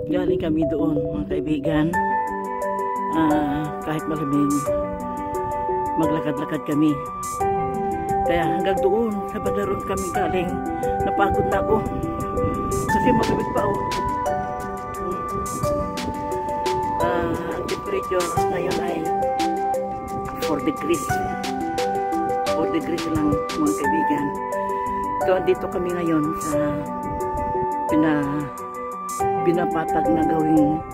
Galing kami doon mga kaibigan. Kahit malamig, maglakad-lakad kami. Kaya hanggang doon sa Badaron kami galing. Napagod na ako kasi malamig pa ang temperature ngayon ay 4 degrees 4 degrees lang mga kaibigan. So dito kami ngayon sa pinapatag na gawing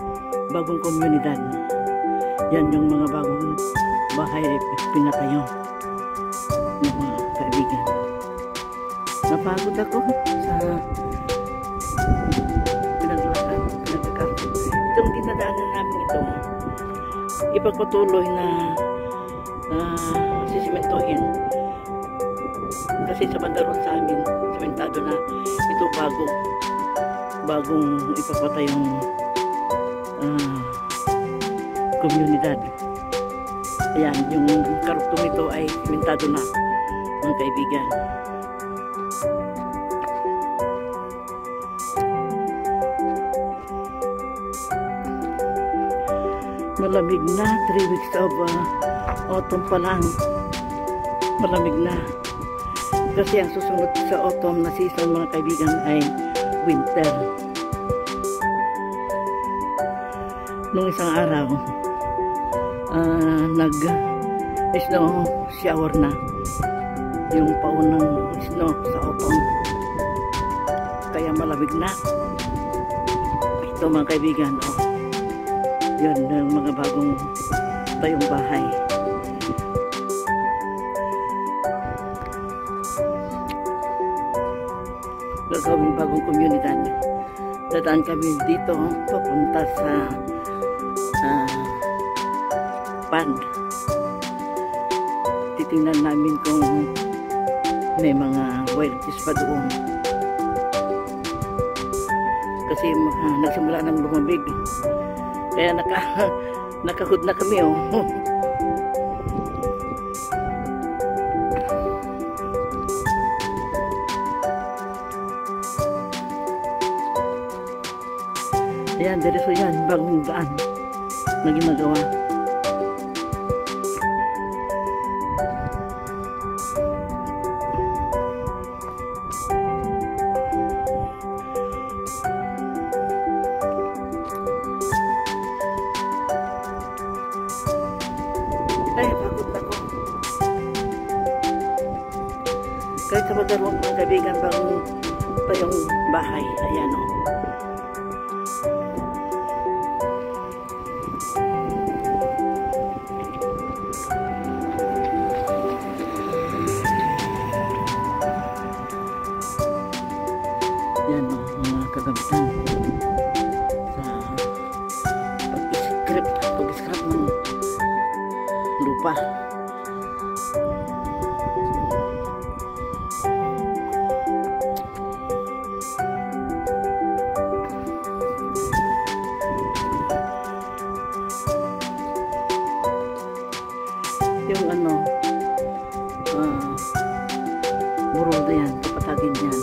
bagong komunidad. Yan yung mga bagong bahay pinatayo ng mga kaibigan. Napagod ako sa pinaglakad. Itong dinadaanan namin ito, ipagpatuloy na sisimentohin. Kasi sa Badaron sa amin, sementado na ito bagong ipapatayong komunidad. Ayan, yung karugtong ito ay sementado na mga kaibigan. Malamig na, 3 weeks of autumn pa lang. Malamig na. Kasi ang susunod sa autumn na season mga kaibigan ay winter. Nung isang araw, nag-snow shower na. Yung paunang snow sa autumn. Kaya malamig na. Ito mga kaibigan, yan ang mga bagong tayong bahay. Gagawing bagong komunidad. Dadaan kami dito papunta sa pond. Titingnan namin kung may mga wild fish pa doon. Kasi nagsimula ng lumamig. Kaya nakahud na kami Ayan, diretso yan, bagong daan na ginagawa. Ay, pagod ako. Kahit sa Badaron mga kaibigan, bagong tayong bahay. Ayan Yan mga kagamitan sa pag-scrap ng lupa. Yung burol na yan, kapatagin yan.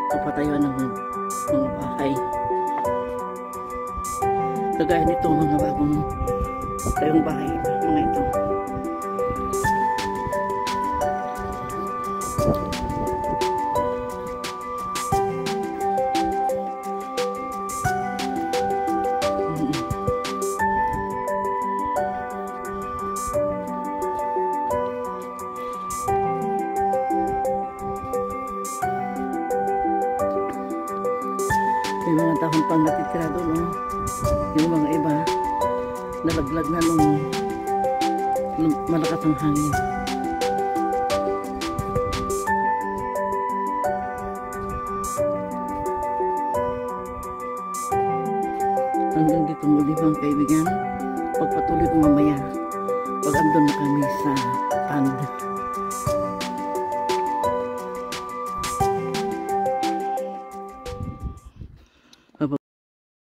Kapatayuan ng mga bahay. Kagaya nito mga bagong tayong bahay, mga ito. May mga tahon pang natitira doon, yung mga iba nalaglag na nung malakas ang hangin. Hanggang dito muli mga kaibigan, pagpatuloy ko mamaya pag andun na kami sa pond.